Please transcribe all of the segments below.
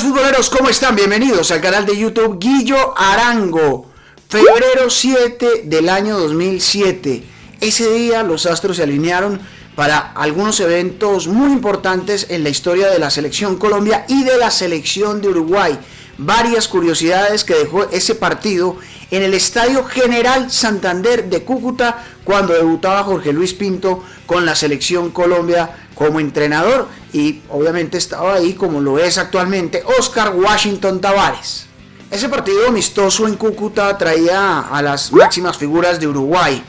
futboleros, ¿cómo están? Bienvenidos al canal de YouTube Guillo Arango. Febrero 7 del año 2007. Ese día los astros se alinearon para algunos eventos muy importantes en la historia de la selección Colombia y de la selección de Uruguay. Varias curiosidades que dejó ese partido en el Estadio General Santander de Cúcuta cuando debutaba Jorge Luis Pinto con la selección Colombia como entrenador, y obviamente estaba ahí, como lo es actualmente, Oscar Washington Tabárez. Ese partido amistoso en Cúcuta traía a las máximas figuras de Uruguay.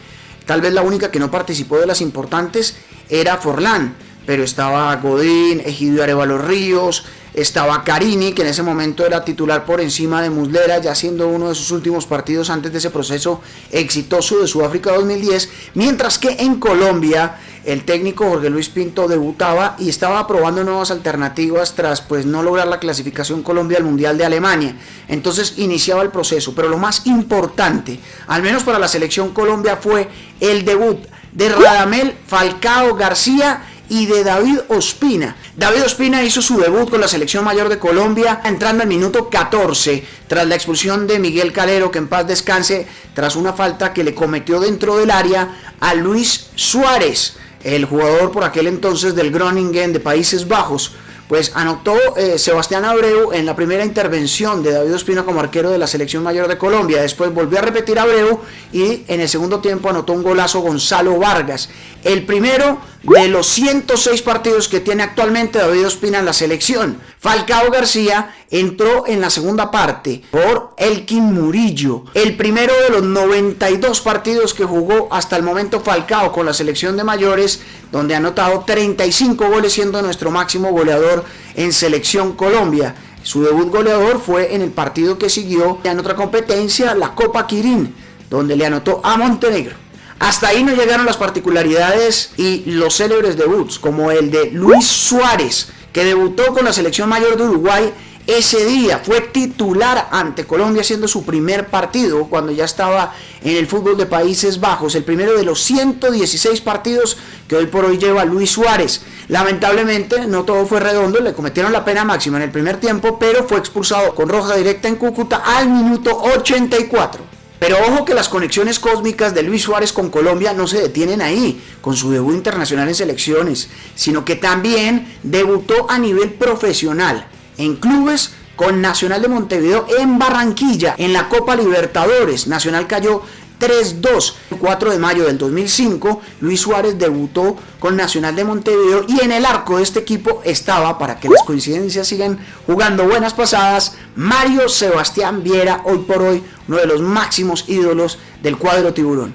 Tal vez la única que no participó de las importantes era Forlán, pero estaba Godín, Egidio Arévalo Ríos, estaba Carini, que en ese momento era titular por encima de Muslera, ya siendo uno de sus últimos partidos antes de ese proceso exitoso de Sudáfrica 2010, mientras que en Colombia el técnico Jorge Luis Pinto debutaba y estaba probando nuevas alternativas tras no lograr la clasificación Colombia al Mundial de Alemania. Entonces iniciaba el proceso, pero lo más importante, al menos para la selección Colombia, fue el debut de Radamel Falcao García y de David Ospina. David Ospina hizo su debut con la selección mayor de Colombia entrando al minuto 14 tras la expulsión de Miguel Calero, que en paz descanse, tras una falta que le cometió dentro del área a Luis Suárez, el jugador por aquel entonces del Groningen de Países Bajos. Pues anotó Sebastián Abreu en la primera intervención de David Ospina como arquero de la selección mayor de Colombia. Después volvió a repetir Abreu y en el segundo tiempo anotó un golazo Gonzalo Vargas. El primero de los 106 partidos que tiene actualmente David Ospina en la selección. Falcao García entró en la segunda parte por Elkin Murillo. El primero de los 92 partidos que jugó hasta el momento Falcao con la selección de mayores, donde ha anotado 35 goles, siendo nuestro máximo goleador en selección Colombia. Su debut goleador fue en el partido que siguió en otra competencia, la Copa Quirín, donde le anotó a Montenegro. Hasta ahí no llegaron las particularidades y los célebres debuts, como el de Luis Suárez, que debutó con la selección mayor de Uruguay ese día. Fue titular ante Colombia, siendo su primer partido cuando ya estaba en el fútbol de Países Bajos, el primero de los 116 partidos que hoy por hoy lleva Luis Suárez. Lamentablemente no todo fue redondo, le cometieron la pena máxima en el primer tiempo, pero fue expulsado con roja directa en Cúcuta al minuto 84. Pero ojo que las conexiones cósmicas de Luis Suárez con Colombia no se detienen ahí, con su debut internacional en selecciones, sino que también debutó a nivel profesional en clubes con Nacional de Montevideo en Barranquilla, en la Copa Libertadores. Nacional cayó 3-2. El 4 de mayo del 2005, Luis Suárez debutó con Nacional de Montevideo y en el arco de este equipo estaba, para que las coincidencias sigan jugando buenas pasadas, Mario Sebastián Viera, hoy por hoy uno de los máximos ídolos del cuadro tiburón.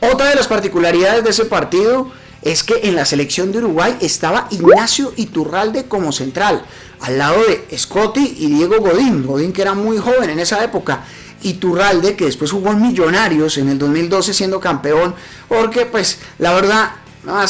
Otra de las particularidades de ese partido es que en la selección de Uruguay estaba Ignacio Iturralde como central, al lado de Scotti y Diego Godín, que era muy joven en esa época. Iturralde, que después jugó en Millonarios en el 2012 siendo campeón, porque la verdad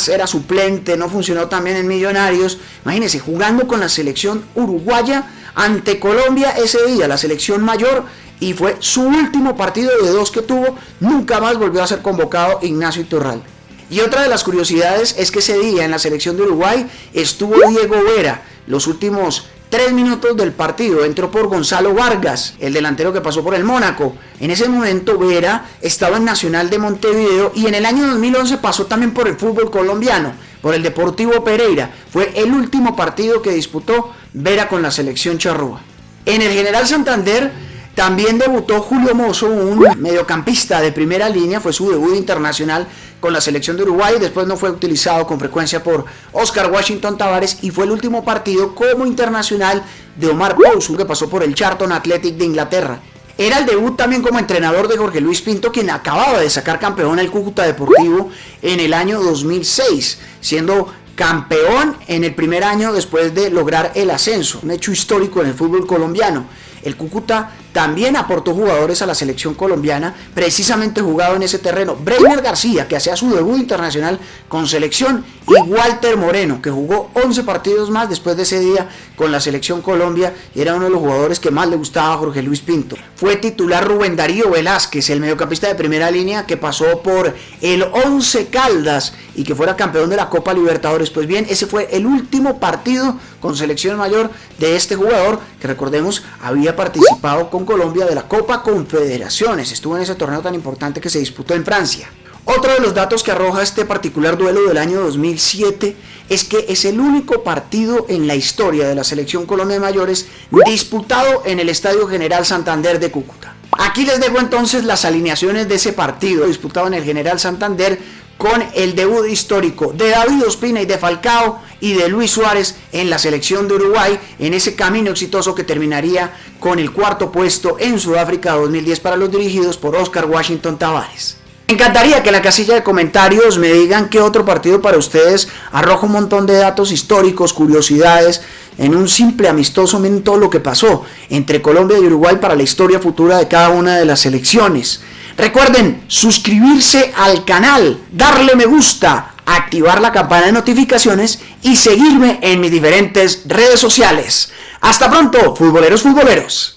era suplente, no funcionó tan bien en Millonarios. Imagínense, jugando con la selección uruguaya ante Colombia ese día, la selección mayor, y fue su último partido de 2 que tuvo. Nunca más volvió a ser convocado Ignacio Iturralde. Y otra de las curiosidades es que ese día en la selección de Uruguay estuvo Diego Vera. Los últimos 3 minutos del partido entró por Gonzalo Vargas, el delantero que pasó por el Mónaco. En ese momento Vera estaba en Nacional de Montevideo y en el año 2011 pasó también por el fútbol colombiano, por el Deportivo Pereira. Fue el último partido que disputó Vera con la selección charrúa. En el General Santander también debutó Julio Mozo, un mediocampista de primera línea. Fue su debut internacional con la selección de Uruguay. Después no fue utilizado con frecuencia por Oscar Washington Tabárez y fue el último partido como internacional de Omar Pouso, que pasó por el Charlton Athletic de Inglaterra. Era el debut también como entrenador de Jorge Luis Pinto, quien acababa de sacar campeón al Cúcuta Deportivo en el año 2006, siendo campeón en el primer año después de lograr el ascenso, un hecho histórico en el fútbol colombiano. El Cúcuta también aportó jugadores a la selección colombiana, precisamente jugado en ese terreno. Breiner García, que hacía su debut internacional con selección, y Walter Moreno, que jugó 11 partidos más después de ese día con la selección Colombia, y era uno de los jugadores que más le gustaba a Jorge Luis Pinto. Fue titular Rubén Darío Velázquez, el mediocampista de primera línea que pasó por el Once Caldas y que fuera campeón de la Copa Libertadores. Pues bien, ese fue el último partido con selección mayor de este jugador, que recordemos había participado con Colombia de la Copa Confederaciones, estuvo en ese torneo tan importante que se disputó en Francia. Otro de los datos que arroja este particular duelo del año 2007 es que es el único partido en la historia de la Selección Colombia de Mayores disputado en el Estadio General Santander de Cúcuta. Aquí les dejo entonces las alineaciones de ese partido disputado en el General Santander, con el debut histórico de David Ospina y de Falcao y de Luis Suárez en la selección de Uruguay, en ese camino exitoso que terminaría con el cuarto puesto en Sudáfrica 2010 para los dirigidos por Oscar Washington Tabárez. Me encantaría que en la casilla de comentarios me digan qué otro partido para ustedes arroja un montón de datos históricos, curiosidades, en un simple amistoso, miren todo lo que pasó entre Colombia y Uruguay para la historia futura de cada una de las selecciones. Recuerden suscribirse al canal, darle me gusta, activar la campana de notificaciones y seguirme en mis diferentes redes sociales. Hasta pronto, futboleros.